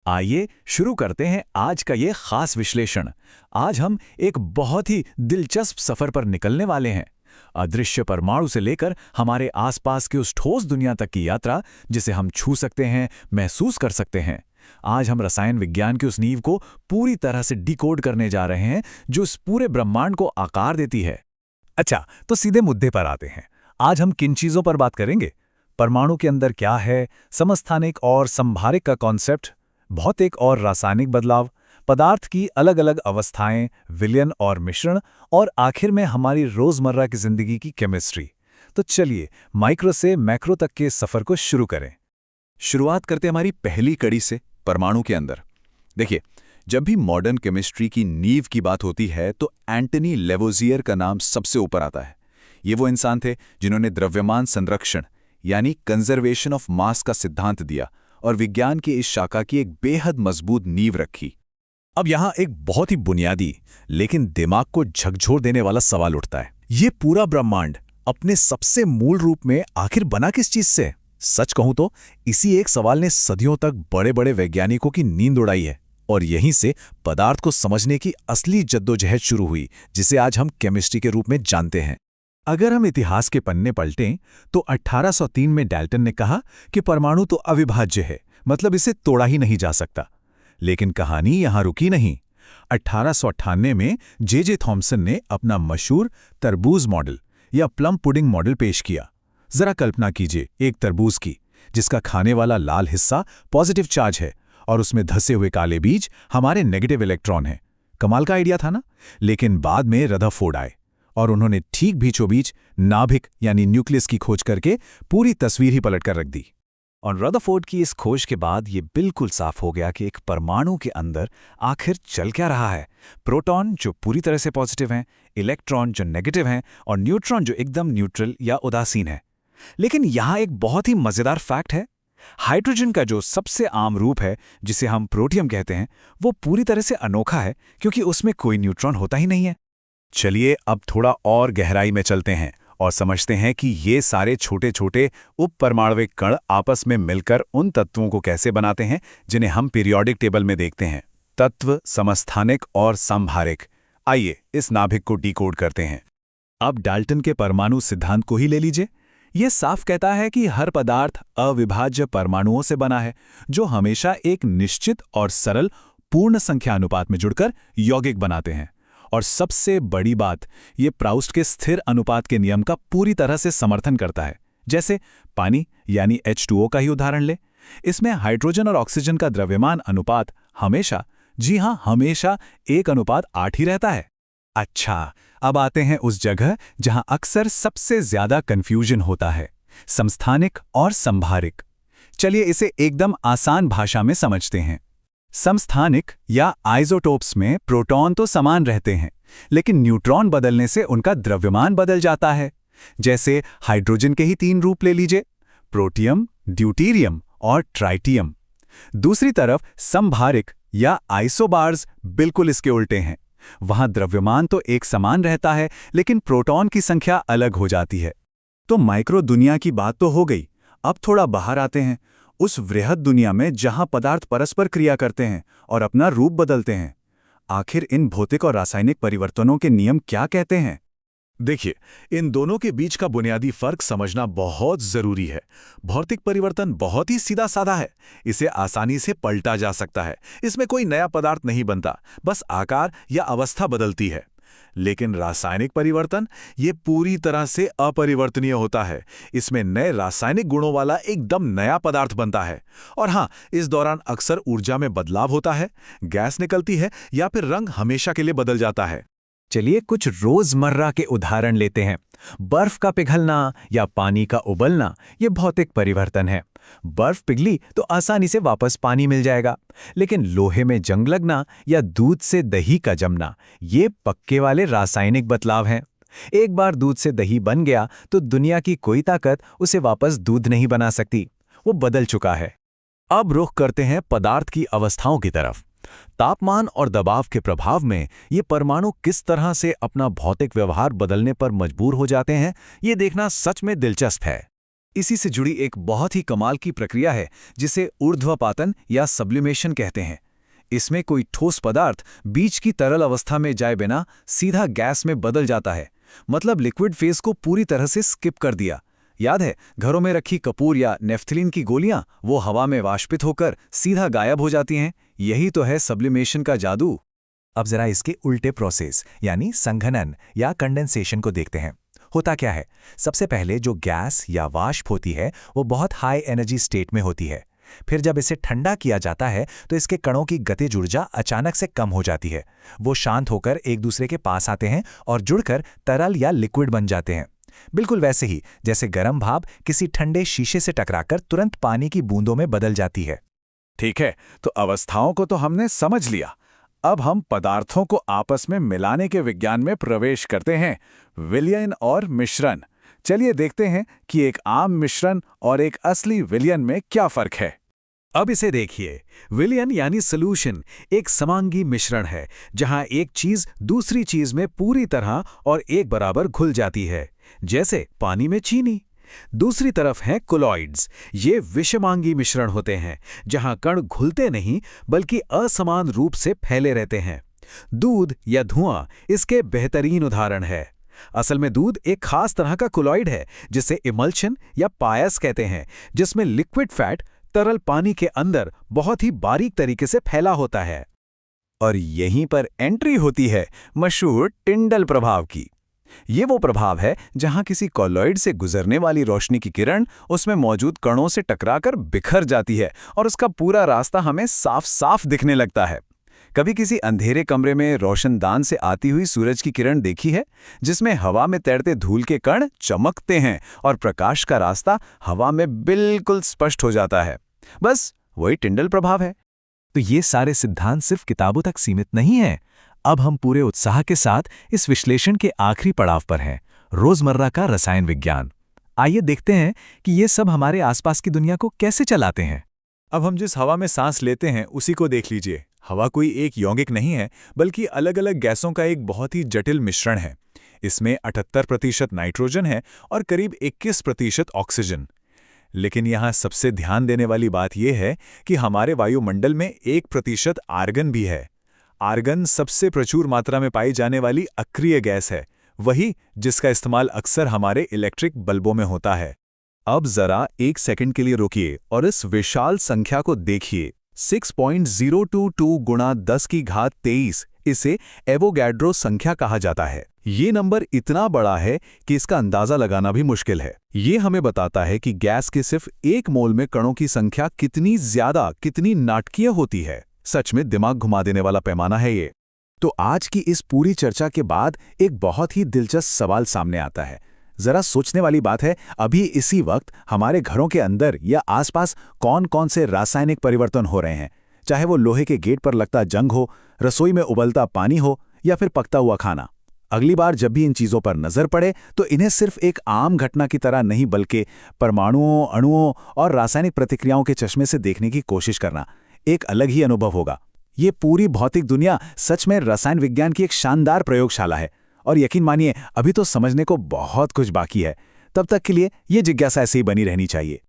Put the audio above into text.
आइए शुरू करते हैं आज का ये खास विश्लेषण। आज हम एक बहुत ही दिलचस्प सफर पर निकलने वाले हैं। अदृश्य परमाणु से लेकर हमारे आसपास की उस ठोस दुनिया तक की यात्रा जिसे हम छू सकते हैं, महसूस कर सकते हैं। आज हम रसायन विज्ञान की उस नींव को पूरी तरह से डिकोड करने जा रहे हैं जो इस पूरे ब्रह्मांड को आकार देती है। अच्छा, तो सीधे मुद्दे पर आते हैं। आज हम किन चीजों पर बात करेंगे? परमाणु के अंदर क्या है, समस्थानिक और संभारिक का कॉन्सेप्ट, भौतिक और रासायनिक बदलाव, पदार्थ की अलग अलग अवस्थाएं, विलयन और मिश्रण, और आखिर में हमारी रोजमर्रा की जिंदगी की केमिस्ट्री। तो चलिए माइक्रो से मैक्रो तक के सफर को शुरू करें। शुरुआत करते हमारी पहली कड़ी से, परमाणु के अंदर। देखिए, जब भी मॉडर्न केमिस्ट्री की नींव की बात होती है तो एंटनी लेवोजियर का नाम सबसे ऊपर आता है। ये वो इंसान थे जिन्होंने द्रव्यमान संरक्षण यानी कंजर्वेशन ऑफ मास का सिद्धांत दिया और विज्ञान की इस शाखा की एक बेहद मजबूत नींव रखी। अब यहाँ एक बहुत ही बुनियादी लेकिन दिमाग को झकझोर देने वाला सवाल उठता है। ये पूरा ब्रह्मांड अपने सबसे मूल रूप में आखिर बना किस चीज से? सच कहूं तो इसी एक सवाल ने सदियों तक बड़े बड़े वैज्ञानिकों की नींद उड़ाई है, और यहीं से पदार्थ को समझने की असली जद्दोजहद शुरू हुई, जिसे आज हम केमिस्ट्री के रूप में जानते हैं। अगर हम इतिहास के पन्ने पलटें तो 1803 में डाल्टन ने कहा कि परमाणु तो अविभाज्य है, मतलब इसे तोड़ा ही नहीं जा सकता। लेकिन कहानी यहां रुकी नहीं। 1898 में जे थॉम्सन ने अपना मशहूर तरबूज मॉडल या प्लम पुडिंग मॉडल पेश किया। जरा कल्पना कीजिए एक तरबूज की, जिसका खाने वाला लाल हिस्सा पॉजिटिव चार्ज है और उसमें धसे हुए काले बीज हमारे नेगेटिव इलेक्ट्रॉन हैं। कमाल का आइडिया था ना? लेकिन बाद में रदरफोर्ड आए और उन्होंने ठीक बीचों-बीच नाभिक यानी न्यूक्लियस की खोज करके पूरी तस्वीर ही पलट कर रख दी। और रदरफोर्ड की इस खोज के बाद ये बिल्कुल साफ हो गया कि एक परमाणु के अंदर आखिर चल क्या रहा है। प्रोटॉन जो पूरी तरह से पॉजिटिव हैं, इलेक्ट्रॉन जो नेगेटिव हैं, और न्यूट्रॉन जो एकदम न्यूट्रल या उदासीन है। लेकिन यहाँ एक बहुत ही मजेदार फैक्ट है। हाइड्रोजन का जो सबसे आम रूप है, जिसे हम प्रोटियम कहते हैं, वो पूरी तरह से अनोखा है क्योंकि उसमें कोई न्यूट्रॉन होता ही नहीं है। चलिए अब थोड़ा और गहराई में चलते हैं और समझते हैं कि ये सारे छोटे छोटे उपपरमाणविक कण आपस में मिलकर उन तत्वों को कैसे बनाते हैं जिन्हें हम पीरियोडिक टेबल में देखते हैं। तत्व, समस्थानिक और संभारिक। आइए इस नाभिक को डिकोड करते हैं। अब डाल्टन के परमाणु सिद्धांत को ही ले लीजिए। यह साफ कहता है कि हर पदार्थ अविभाज्य परमाणुओं से बना है, जो हमेशा एक निश्चित और सरल पूर्ण संख्या अनुपात में जुड़कर यौगिक बनाते हैं। और सबसे बड़ी बात, ये प्राउस्ट के स्थिर अनुपात के नियम का पूरी तरह से समर्थन करता है। जैसे पानी यानी H2O का ही उदाहरण ले। इसमें हाइड्रोजन और ऑक्सीजन का द्रव्यमान अनुपात हमेशा, जी हां हमेशा, 1:8 ही रहता है। अच्छा, अब आते हैं उस जगह जहां अक्सर सबसे ज्यादा कंफ्यूजन होता है, समस्थानिक और संभारिक। चलिए इसे एकदम आसान भाषा में समझते हैं। समस्थानिक या आइसोटोप्स में प्रोटॉन तो समान रहते हैं, लेकिन न्यूट्रॉन बदलने से उनका द्रव्यमान बदल जाता है। जैसे हाइड्रोजन के ही 3 रूप ले लीजिए, प्रोटियम, ड्यूटीरियम और ट्राइटियम। दूसरी तरफ संभारिक या आइसोबार्स बिल्कुल इसके उल्टे हैं। वहां द्रव्यमान तो एक समान रहता है, लेकिन प्रोटॉन की संख्या अलग हो जाती है। तो माइक्रो दुनिया की बात तो हो गई। अब थोड़ा बाहर आते हैं, उस वृहद दुनिया में जहां पदार्थ परस्पर क्रिया करते हैं और अपना रूप बदलते हैं। आखिर इन भौतिक और रासायनिक परिवर्तनों के नियम क्या कहते हैं? देखिए, इन दोनों के बीच का बुनियादी फर्क समझना बहुत जरूरी है। भौतिक परिवर्तन बहुत ही सीधा साधा है, इसे आसानी से पलटा जा सकता है। इसमें कोई नया पदार्थ नहीं बनता, बस आकार या अवस्था बदलती है। लेकिन रासायनिक परिवर्तन ये पूरी तरह से अपरिवर्तनीय होता है। इसमें नए रासायनिक गुणों वाला एकदम नया पदार्थ बनता है। और हाँ, इस दौरान अक्सर ऊर्जा में बदलाव होता है, गैस निकलती है या फिर रंग हमेशा के लिए बदल जाता है। चलिए कुछ रोजमर्रा के उदाहरण लेते हैं। बर्फ का पिघलना या पानी का उबलना, ये भौतिक परिवर्तन है। बर्फ पिघली तो आसानी से वापस पानी मिल जाएगा, लेकिन लोहे में जंग लगना या दूध से दही का जमना, ये पक्के वाले रासायनिक बदलाव हैं। एक बार दूध से दही बन गया तो दुनिया की कोई ताकत उसे वापस दूध नहीं बना सकती, वो बदल चुका है। अब रुख करते हैं पदार्थ की अवस्थाओं की तरफ। तापमान और दबाव के प्रभाव में ये परमाणु किस तरह से अपना भौतिक व्यवहार बदलने पर मजबूर हो जाते हैं, ये देखना सच में दिलचस्प है। इसी से जुड़ी एक बहुत ही कमाल की प्रक्रिया है जिसे ऊर्ध्वपातन या सब्लिमेशन कहते हैं। इसमें कोई ठोस पदार्थ बीच की तरल अवस्था में जाए बिना सीधा गैस में बदल जाता है। मतलब लिक्विड फेज को पूरी तरह से स्किप कर दिया। याद है, घरों में रखी कपूर या नेफ्थलीन की गोलियां, वो हवा में वाष्पित होकर सीधा गायब हो जाती हैं। यही तो है सब्लिमेशन का जादू। अब जरा इसके उल्टे प्रोसेस यानी संघनन या कंडेंसेशन को देखते हैं। होता क्या है, सबसे पहले जो गैस या वाष्प होती है वो बहुत हाई एनर्जी स्टेट में होती है। फिर जब इसे ठंडा किया जाता है तो इसके कणों की गतिज ऊर्जा अचानक से कम हो जाती है। वो शांत होकर एक दूसरे के पास आते हैं और जुड़कर तरल या लिक्विड बन जाते हैं। बिल्कुल वैसे ही जैसे गर्म भाप किसी ठंडे शीशे से टकराकर तुरंत पानी की बूंदों में बदल जाती है। ठीक है, तो अवस्थाओं को तो हमने समझ लिया। अब हम पदार्थों को आपस में मिलाने के विज्ञान में प्रवेश करते हैं, विलयन और मिश्रण। चलिए देखते हैं कि एक आम मिश्रण और एक असली विलयन में क्या फर्क है। अब इसे देखिए, विलयन यानी सॉल्यूशन एक समांगी मिश्रण है जहां एक चीज दूसरी चीज में पूरी तरह और एक बराबर घुल जाती है, जैसे पानी में चीनी। दूसरी तरफ हैं कोलॉइड्स। ये विषमांगी मिश्रण होते हैं जहां कण घुलते नहीं बल्कि असमान रूप से फैले रहते हैं। दूध या धुआं इसके बेहतरीन उदाहरण है। असल में दूध एक खास तरह का कोलॉइड है जिसे इमल्शन या पायस कहते हैं, जिसमें लिक्विड फैट तरल पानी के अंदर बहुत ही बारीक तरीके से फैला होता है। और यहीं पर एंट्री होती है मशहूर टिंडल प्रभाव की। ये वो प्रभाव है जहां किसी कॉलॉइड से गुजरने वाली रोशनी की किरण उसमें मौजूद कणों से टकराकर बिखर जाती है और उसका पूरा रास्ता हमें साफ साफ दिखने लगता है। कभी किसी अंधेरे कमरे में रोशनदान से आती हुई सूरज की किरण देखी है, जिसमें हवा में तैरते धूल के कण चमकते हैं और प्रकाश का रास्ता हवा में बिल्कुल स्पष्ट हो जाता है। बस वही टिंडल प्रभाव है। तो ये सारे सिद्धांत सिर्फ किताबों तक सीमित नहीं हैं। अब हम पूरे उत्साह के साथ इस विश्लेषण के आखिरी पड़ाव पर हैं, रोजमर्रा का रसायन विज्ञान। आइए देखते हैं कि ये सब हमारे आसपास की दुनिया को कैसे चलाते हैं। अब हम जिस हवा में सांस लेते हैं उसी को देख लीजिए। हवा कोई एक यौगिक नहीं है, बल्कि अलग अलग गैसों का एक बहुत ही जटिल मिश्रण है। इसमें 78% नाइट्रोजन है और करीब 21% ऑक्सीजन। लेकिन यहाँ सबसे ध्यान देने वाली बात यह है कि हमारे वायुमंडल में 1% आर्गन भी है। आर्गन सबसे प्रचुर मात्रा में पाई जाने वाली अक्रिय गैस है, वही जिसका इस्तेमाल अक्सर हमारे इलेक्ट्रिक बल्बों में होता है। अब जरा एक सेकंड के लिए रुकिए और इस विशाल संख्या को देखिए। 6.022 गुणा 10 की घात 23, इसे एवोगैड्रो संख्या कहा जाता है। ये नंबर इतना बड़ा है कि इसका अंदाजा लगाना भी मुश्किल है। ये हमें बताता है कि गैस के सिर्फ 1 मोल में कणों की संख्या कितनी ज्यादा, कितनी नाटकीय होती है। सच में दिमाग घुमा देने वाला पैमाना है ये। तो आज की इस पूरी चर्चा के बाद एक बहुत ही दिलचस्प सवाल सामने आता है। जरा सोचने वाली बात है, अभी इसी वक्त हमारे घरों के अंदर या आसपास कौन कौन से रासायनिक परिवर्तन हो रहे हैं, चाहे वो लोहे के गेट पर लगता जंग हो, रसोई में उबलता पानी हो या फिर पकता हुआ खाना। अगली बार जब भी इन चीजों पर नजर पड़े तो इन्हें सिर्फ एक आम घटना की तरह नहीं बल्कि परमाणुओं, अणुओं और रासायनिक प्रतिक्रियाओं के चश्मे से देखने की कोशिश करना एक अलग ही अनुभव होगा। ये पूरी भौतिक दुनिया सच में रसायन विज्ञान की एक शानदार प्रयोगशाला है और यकीन मानिए अभी तो समझने को बहुत कुछ बाकी है। तब तक के लिए ये जिज्ञासा ऐसे ही बनी रहनी चाहिए।